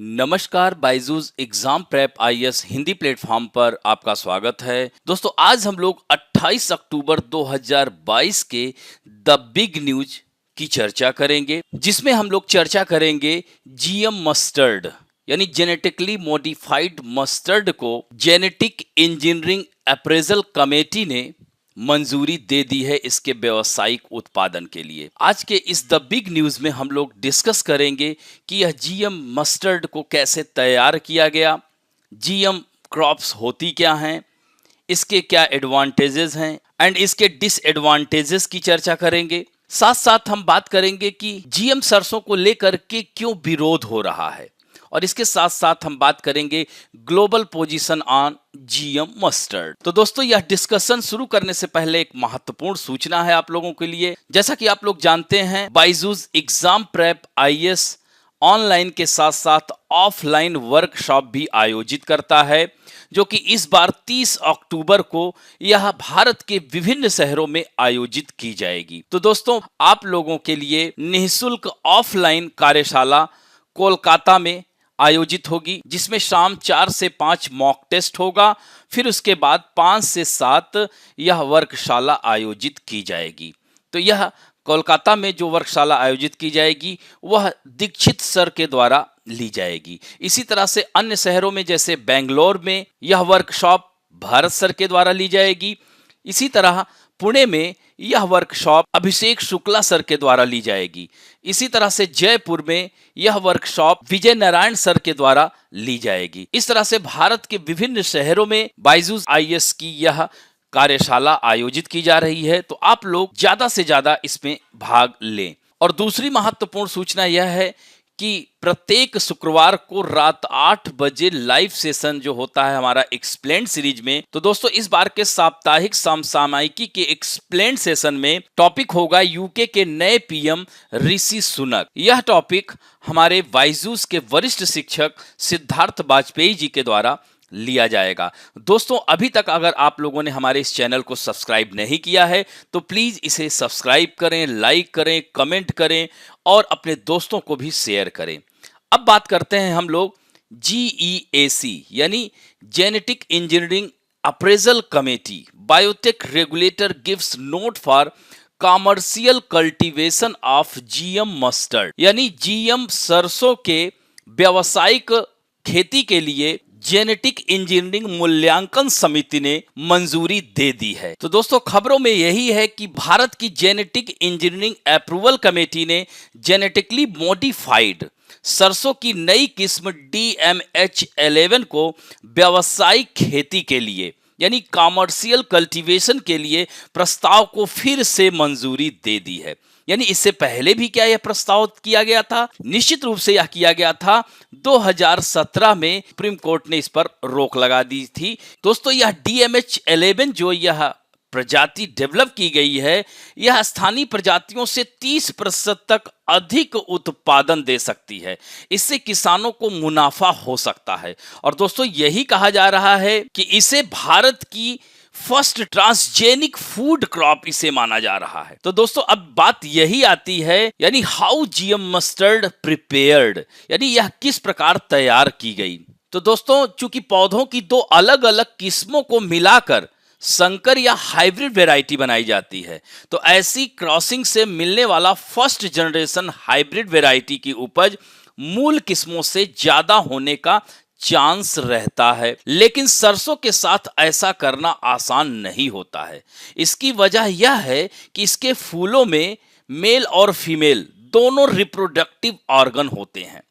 नमस्कार, Byju's exam prep IAS Hindi platform पर आपका स्वागत है। दोस्तों, आज हम लोग 28 अक्टूबर 2022 के द बिग न्यूज की चर्चा करेंगे, जिसमें हम लोग चर्चा करेंगे जीएम मस्टर्ड यानी जेनेटिकली मॉडिफाइड मस्टर्ड को जेनेटिक इंजीनियरिंग अप्रेजल कमेटी ने मंजूरी दे दी है इसके व्यावसायिक उत्पादन के लिए। आज के इस द बिग न्यूज में हम लोग डिस्कस करेंगे कि यह जीएम मस्टर्ड को कैसे तैयार किया गया, जीएम क्रॉप्स होती क्या हैं, इसके क्या एडवांटेजेस हैं एंड इसके डिसएडवांटेजेस की चर्चा करेंगे। साथ साथ हम बात करेंगे कि जीएम सरसों को लेकर के क्यों विरोध हो रहा है, और इसके साथ साथ हम बात करेंगे global position on GM mustard. तो दोस्तों, यह डिस्कशन शुरू करने से पहले एक महत्वपूर्ण सूचना है आप लोगों के लिए। जैसा कि आप लोग जानते हैं, Byju's exam prep IAS online के साथ साथ ऑफलाइन वर्कशॉप भी आयोजित करता है, जो कि इस बार 30 अक्टूबर को यह भारत के विभिन्न शहरों में आयोजित की जाएगी। तो दोस्तों, आप लोगों के लिए निःशुल्क ऑफलाइन कार्यशाला कोलकाता में आयोजित होगी, जिसमें शाम 4 से 5 मॉक टेस्ट होगा। फिर उसके बाद 5 से 7 यह वर्कशाला आयोजित की जाएगी। तो यह कोलकाता में जो वर्कशाला आयोजित की जाएगी वह दीक्षित सर के द्वारा ली जाएगी। इसी तरह से अन्य शहरों में जैसे बेंगलोर में यह वर्कशॉप भारत सर के द्वारा ली जाएगी। इसी तरह पुणे में यह वर्कशॉप अभिषेक शुक्ला सर के द्वारा ली जाएगी। इसी तरह से जयपुर में यह वर्कशॉप विजय नारायण सर के द्वारा ली जाएगी। इस तरह से भारत के विभिन्न शहरों में बायजूस आईएएस की यह कार्यशाला आयोजित की जा रही है। तो आप लोग ज्यादा से ज्यादा इसमें भाग लें। और दूसरी महत्वपूर्ण सूचना यह है कि प्रत्येक शुक्रवार को रात 8 बजे लाइव सेशन जो होता है हमारा एक्सप्लेन सीरीज में। तो दोस्तों, इस बार के साप्ताहिक समसामयिकी के एक्सप्लेन सेशन में टॉपिक होगा यूके के नए पीएम ऋषि सुनक। यह टॉपिक हमारे बायजूस के वरिष्ठ शिक्षक सिद्धार्थ वाजपेयी जी के द्वारा लिया जाएगा। दोस्तों, अभी तक अगर आप लोगों ने हमारे इस चैनल को सब्सक्राइब नहीं किया है तो प्लीज इसे सब्सक्राइब करें, लाइक करें, कमेंट करें और अपने दोस्तों को भी शेयर करें। अब बात करते हैं हम लोग जीईएसी यानी genetic engineering appraisal committee biotech regulator gives note for commercial cultivation of GM mustard यानी जीएम सरसों के व्यावसायिक खेती के लिए जेनेटिक इंजीनियरिंग मूल्यांकन समिति ने मंजूरी दे दी है। तो दोस्तों, खबरों में यही है कि भारत की जेनेटिक इंजीनियरिंग अप्रूवल कमेटी ने जेनेटिकली मॉडिफाइड सरसों की नई किस्म DMH11 को व्यावसायिक खेती के लिए यानी कॉमर्शियल कल्टीवेशन के लिए प्रस्ताव को फिर से मंजूरी दे दी है। यानी इससे पहले भी क्या यह प्रस्ताव किया गया था? निश्चित रूप से यह किया गया था। 2017 में सुप्रीम कोर्ट ने इस पर रोक लगा दी थी। दोस्तों, यह DMH11 जो यह प्रजाति डेवलप की गई है, यह स्थानीय प्रजातियों से 30% तक अधिक उत्पादन दे सकती है। इससे किसानों को मुनाफा हो सकता है। और दोस्तों, यही कहा जा रहा है कि इसे भारत की फर्स्ट ट्रांसजेनिक फूड क्रॉप इसे माना जा रहा है। तो दोस्तों, अब बात यही आती है यानी हाउ जीएम मस्टर्ड प्रिपेयर्ड यानी यह किस प्रकार तैयार की गई। तो दोस्तों, चूंकि पौधों की 2 अलग अलग किस्मों को मिलाकर संकर या हाइब्रिड वैरायटी बनाई जाती है, तो ऐसी क्रॉसिंग से मिलने वाला फर्स्ट जनरेशन हाइब्रिड वैरायटी की उपज मूल किस्मों से ज्यादा होने का चांस रहता है। लेकिन सरसों के साथ ऐसा करना आसान नहीं होता है। इसकी वजह यह है कि इसके फूलों में मेल और फीमेल दोनों रिप्रोडक्टिव ऑर्गन होते हैं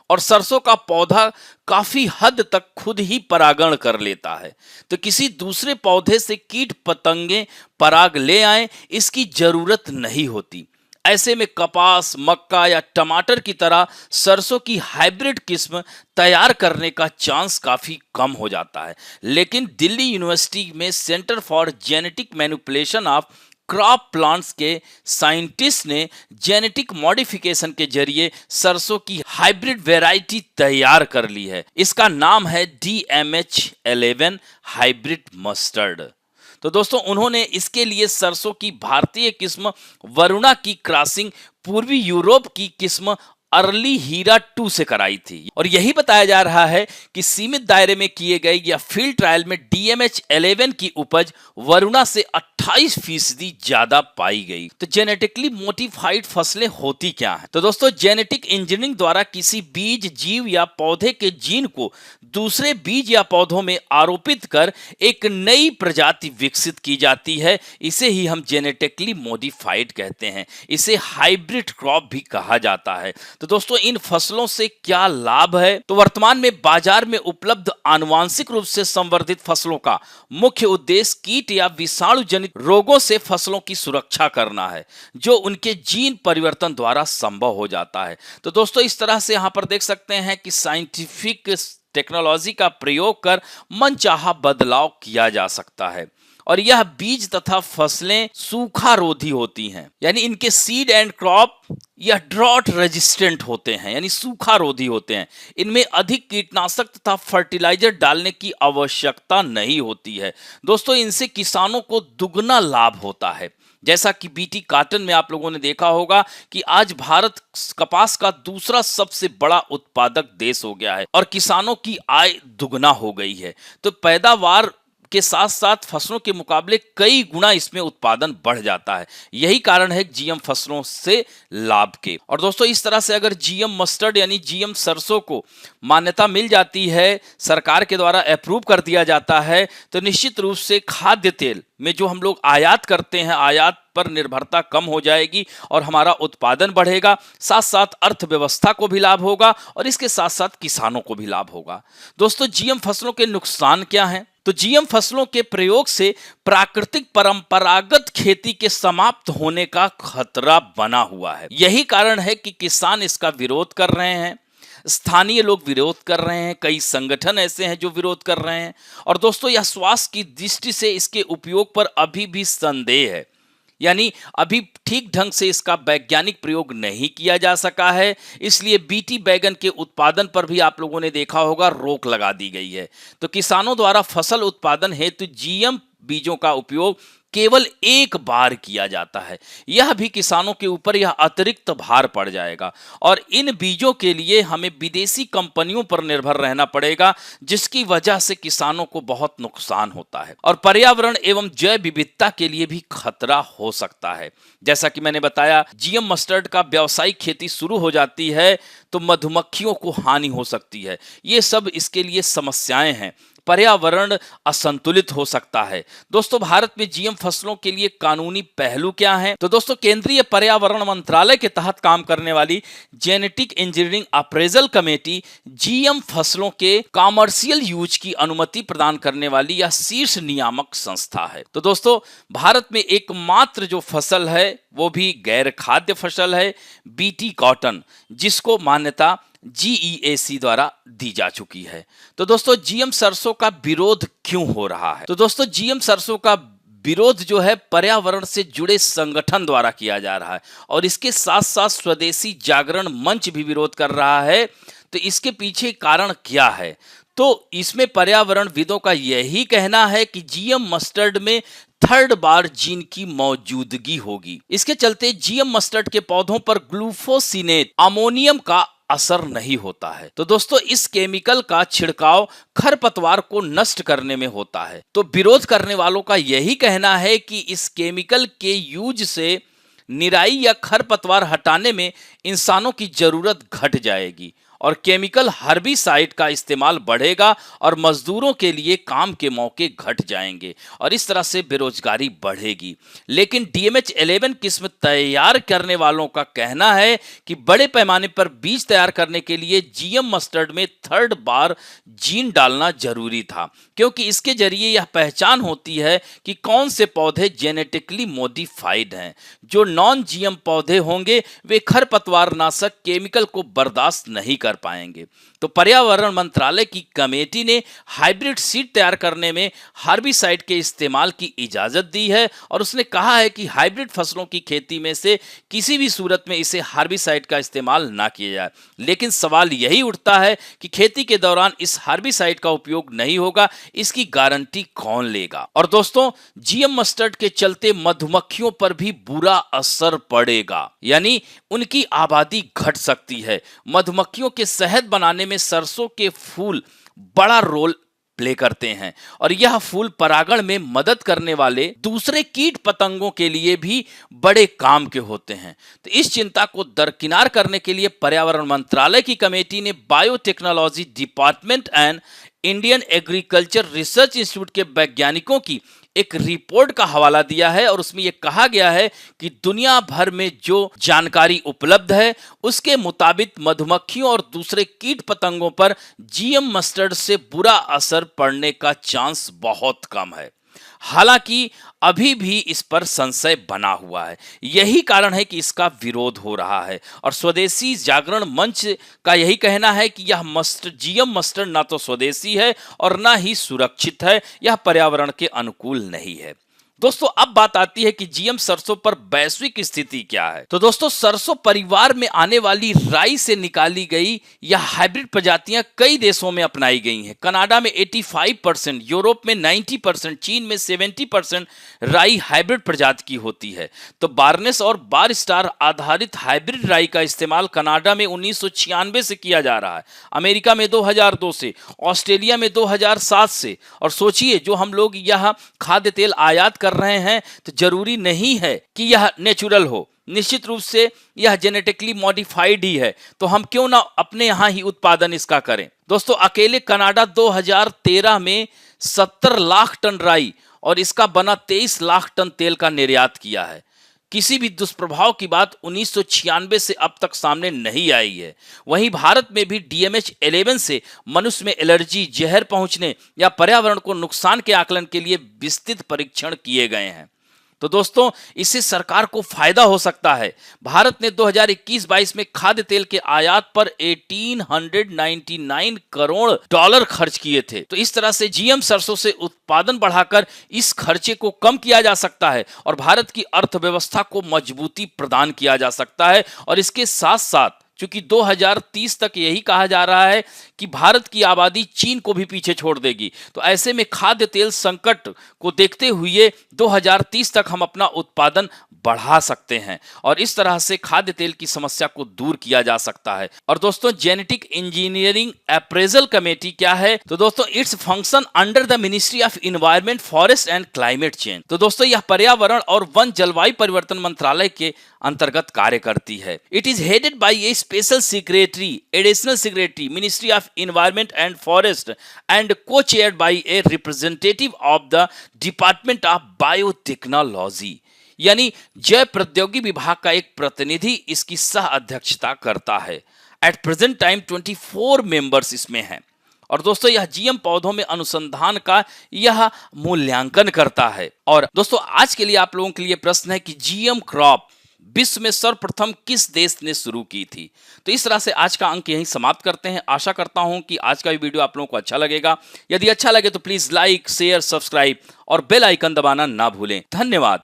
और सरसों का पौधा काफी हद तक खुद ही परागण कर लेता है। तो किसी दूसरे पौधे से कीट पतंगे पराग ले आए, इसकी जरूरत नहीं होती। ऐसे में कपास, मक्का या टमाटर की तरह सरसों की हाइब्रिड किस्म तैयार करने का चांस काफी कम हो जाता है। लेकिन दिल्ली यूनिवर्सिटी में centre for genetic manipulation of crop plants के साइंटिस्ट ने जेनेटिक मॉडिफिकेशन के जरिए सरसों की हाइब्रिड वैरायटी तैयार कर ली है। इसका नाम है DMH11 हाइब्रिड मस्टर्ड। तो दोस्तों, उन्होंने इसके लिए सरसों की भारतीय किस्म वरुणा की क्रॉसिंग पूर्वी यूरोप की किस्म अर्ली हीरा 2 से कराई थी और यही बताया जा रहा है कि सीमित दायरे में किए गए या फील्ड ट्रायल में DMH11 की उपज वरुणा से 28% ज्यादा पाई गई। तो जेनेटिकली मोडिफाइड फसलें होती क्या हैं? तो दोस्तों जेनेटिक इंजीनियरिंग द्वारा किसी बीज, जीव या पौधे के जीन को दूसरे बीज या पौधों में आरोपित कर एक नई प्रजाति विकसित की जाती है। इसे ही हम जेनेटिकली मॉडिफाइड कहते हैं। इसे हाइब्रिड क्रॉप भी कहा जाता है। तो दोस्तों इन फसलों से क्या लाभ है? तो वर्तमान में बाजार में उपलब्ध आनुवांशिक रूप से संवर्धित फसलों का मुख्य उद्देश्य कीट या विषाणु जनित रोगों से फसलों की सुरक्षा करना है, जो उनके जीन परिवर्तन द्वारा संभव हो जाता है। तो दोस्तों इस तरह से यहां पर देख सकते हैं कि साइंटिफिक टेक्नोलॉजी का प्रयोग कर मनचाहा बदलाव किया जा सकता है और यह बीज तथा फसलें सूखा रोधी होती हैं, यानी इनके सीड एंड क्रॉप या ड्रॉट रेजिस्टेंट होते हैं, यानी सूखा रोधी होते हैं। इनमें अधिक कीटनाशक तथा फर्टिलाइजर डालने की आवश्यकता नहीं होती है। दोस्तों इनसे किसानों को दुगना लाभ होता है। जैसा कि बीटी कॉटन में आप लोगों ने देखा होगा कि आज भारत कपास का दूसरा सबसे बड़ा उत्पादक देश हो गया है और किसानों की आय दुगना हो गई है। तो पैदावार के साथ साथ फसलों के मुकाबले कई गुना इसमें उत्पादन बढ़ जाता है। यही कारण है जीएम फसलों से लाभ के। और दोस्तों इस तरह से अगर जीएम मस्टर्ड यानी जीएम सरसों को मान्यता मिल जाती है, सरकार के द्वारा अप्रूव कर दिया जाता है, तो निश्चित रूप से खाद्य तेल में जो हम लोग आयात करते हैं, आयात पर निर्भरता कम हो जाएगी और हमारा उत्पादन बढ़ेगा। साथ साथ अर्थव्यवस्था को भी लाभ होगा और इसके साथ साथ किसानों को भी लाभ होगा। दोस्तों जीएम फसलों के नुकसान क्या हैं? तो जीएम फसलों के प्रयोग से प्राकृतिक परंपरागत खेती के समाप्त होने का खतरा बना हुआ है। यही कारण है कि किसान इसका विरोध कर रहे हैं, स्थानीय लोग विरोध कर रहे हैं, कई संगठन ऐसे हैं जो विरोध कर रहे हैं। और दोस्तों यह स्वास्थ्य की दृष्टि से इसके उपयोग पर अभी भी संदेह है, यानी अभी ठीक ढंग से इसका वैज्ञानिक प्रयोग नहीं किया जा सका है। इसलिए बीटी बैगन के उत्पादन पर भी आप लोगों ने देखा होगा रोक लगा दी गई है। तो किसानों द्वारा फसल उत्पादन हेतु जीएम बीजों का उपयोग केवल एक बार किया जाता है। यह भी किसानों के ऊपर यह अतिरिक्त भार पड़ जाएगा और इन बीजों के लिए हमें विदेशी कंपनियों पर निर्भर रहना पड़ेगा, जिसकी वजह से किसानों को बहुत नुकसान होता है और पर्यावरण एवं जैव विविधता के लिए भी खतरा हो सकता है। जैसा कि मैंने बताया, जीएम मस्टर्ड का व्यावसायिक खेती शुरू हो जाती है तो मधुमक्खियों को हानि हो सकती है। ये सब इसके लिए समस्याएं हैं। पर्यावरण असंतुलित हो सकता है। दोस्तों भारत में जीएम फसलों के लिए कानूनी पहलू क्या है? तो दोस्तों केंद्रीय पर्यावरण मंत्रालय के तहत काम करने वाली genetic engineering appraisal committee GM फसलों के कॉमर्शियल यूज की अनुमति प्रदान करने वाली यह शीर्ष नियामक संस्था है। तो दोस्तों भारत में एकमात्र जो फसल है वो भी गैर खाद्य फसल है, बीटी कॉटन, जिसको मान्यता GEAC द्वारा दी जा चुकी है। तो दोस्तों जीएम सरसों का विरोध क्यों हो रहा है? तो दोस्तों जीएम सरसों का विरोध जो है पर्यावरण से जुड़े संगठन द्वारा किया जा रहा है और इसके साथ साथ स्वदेशी जागरण मंच भी विरोध कर रहा है। तो इसके पीछे कारण क्या है? तो इसमें पर्यावरण विदों का यही कहना है कि जीएम मस्टर्ड में थर्ड बार जीन की मौजूदगी होगी। इसके चलते जीएम मस्टर्ड के पौधों पर ग्लूफोसिनेट अमोनियम का असर नहीं होता है। तो दोस्तों इस केमिकल का छिड़काव खरपतवार को नष्ट करने में होता है। तो विरोध करने वालों का यही कहना है कि इस केमिकल के यूज से निराई या खरपतवार हटाने में इंसानों की जरूरत घट जाएगी और केमिकल हर्बिसाइड का इस्तेमाल बढ़ेगा और मजदूरों के लिए काम के मौके घट जाएंगे और इस तरह से बेरोजगारी बढ़ेगी। लेकिन DMH11 किस्म तैयार करने वालों का कहना है कि बड़े पैमाने पर बीज तैयार करने के लिए जीएम मस्टर्ड में थर्ड बार जीन डालना जरूरी था, क्योंकि इसके जरिए यह पहचान होती है कि कौन से पौधे जेनेटिकली मॉडिफाइड हैं। जो नॉन जीएम पौधे होंगे वे खरपतवार नाशक केमिकल को बर्दाश्त नहीं कर कर पाएंगे। तो पर्यावरण मंत्रालय की कमेटी ने हाइब्रिड सीड तैयार करने में हार्बिसाइड के इस्तेमाल की इजाजत दी है और उसने कहा है कि हाइब्रिड फसलों की खेती में से किसी भी सूरत में इसे हार्बिसाइड का इस्तेमाल ना किया जाए। लेकिन सवाल यही उठता है कि खेती के दौरान इस हार्बिसाइड का उपयोग नहीं होगा, इसकी गारंटी कौन लेगा। और दोस्तों, जीएम मस्टर्ड के चलते मधुमक्खियों पर भी बुरा असर पड़ेगा, यानी उनकी आबादी घट सकती है। मधुमक्खियों के शहद बनाने में सरसों के फूल बड़ा रोल प्ले करते हैं और यह फूल परागण में मदद करने वाले दूसरे कीट पतंगों के लिए भी बड़े काम के होते हैं। तो इस चिंता को दरकिनार करने के लिए पर्यावरण मंत्रालय की कमेटी ने biotechnology department and Indian agriculture research institute के वैज्ञानिकों की एक रिपोर्ट का हवाला दिया है और उसमें यह कहा गया है कि दुनिया भर में जो जानकारी उपलब्ध है उसके मुताबिक मधुमक्खियों और दूसरे कीट पतंगों पर जीएम मस्टर्ड से बुरा असर पड़ने का चांस बहुत कम है। हालांकि अभी भी इस पर संशय बना हुआ है। यही कारण है कि इसका विरोध हो रहा है और स्वदेशी जागरण मंच का यही कहना है कि यह जीएम मस्टर्ड ना तो स्वदेशी है और ना ही सुरक्षित है, यह पर्यावरण के अनुकूल नहीं है। दोस्तों, अब बात आती है कि जीएम सरसों पर वैश्विक स्थिति क्या है। तो दोस्तों, सरसों परिवार में आने वाली राई से निकाली गई यह हाइब्रिड प्रजातियां कई देशों में अपनाई गई हैं। कनाडा में 85%, यूरोप में 90%, चीन में 70% राई हाइब्रिड प्रजाति की होती है। तो बार्नेस और बार स्टार आधारित हाइब्रिड राई का इस्तेमाल कनाडा में 1996 से किया जा रहा है, अमेरिका में 2002 से, ऑस्ट्रेलिया में 2007 से। और सोचिए, जो हम लोग यह खाद्य तेल आयात कर रहे हैं तो जरूरी नहीं है कि यह नेचुरल हो, निश्चित रूप से यह जेनेटिकली मॉडिफाइड ही है। तो हम क्यों ना अपने यहां ही उत्पादन इसका करें। दोस्तों, अकेले कनाडा 2013 में 70 लाख टन राई और इसका बना 23 लाख टन तेल का निर्यात किया है। किसी भी दुष्प्रभाव की बात 1996 से अब तक सामने नहीं आई है। वहीं भारत में भी DMH11 से मनुष्य में एलर्जी, जहर पहुंचने या पर्यावरण को नुकसान के आकलन के लिए विस्तृत परीक्षण किए गए हैं। तो दोस्तों, इससे सरकार को फायदा हो सकता है। भारत ने 2021-22 में खाद्य तेल के आयात पर 1899 करोड़ डॉलर खर्च किए थे। तो इस तरह से जीएम सरसों से उत्पादन बढ़ाकर इस खर्चे को कम किया जा सकता है और भारत की अर्थव्यवस्था को मजबूती प्रदान किया जा सकता है। और इसके साथ साथ क्योंकि 2030 तक यही कहा जा रहा है कि भारत की आबादी चीन को भी पीछे छोड़ देगी, तो ऐसे में खाद्य तेल संकट को देखते हुए 2030 तक हम अपना उत्पादन बढ़ा सकते हैं और इस तरह से खाद्य तेल की समस्या को दूर किया जा सकता है। और दोस्तों, जेनेटिक इंजीनियरिंग अप्रेजल कमेटी क्या है? तो दोस्तों, its function under the ministry of environment, forest and climate change. तो दोस्तों, यह पर्यावरण और वन जलवायु परिवर्तन मंत्रालय के अंतर्गत कार्य करती है। It is headed by a special secretary, additional secretary, ministry of environment and forest and co-chaired by a representative of the department of biotechnology, यानी जैव प्रौद्योगिकी विभाग का एक प्रतिनिधि इसकी सह अध्यक्षता करता है। एट प्रेजेंट टाइम 24 मेंबर्स इसमें हैं। और दोस्तों, यह जीएम पौधों में अनुसंधान का यह मूल्यांकन करता है। और दोस्तों, आज के लिए आप लोगों के लिए प्रश्न है कि जीएम क्रॉप विश्व में सर्वप्रथम किस देश ने शुरू की थी। तो इस तरह से आज का अंक यहीं समाप्त करते हैं। आशा करता हूं कि आज का वीडियो आप लोगों को अच्छा लगेगा। यदि अच्छा लगे तो प्लीज लाइक, शेयर, सब्सक्राइब और बेल आइकन दबाना ना भूलें। धन्यवाद।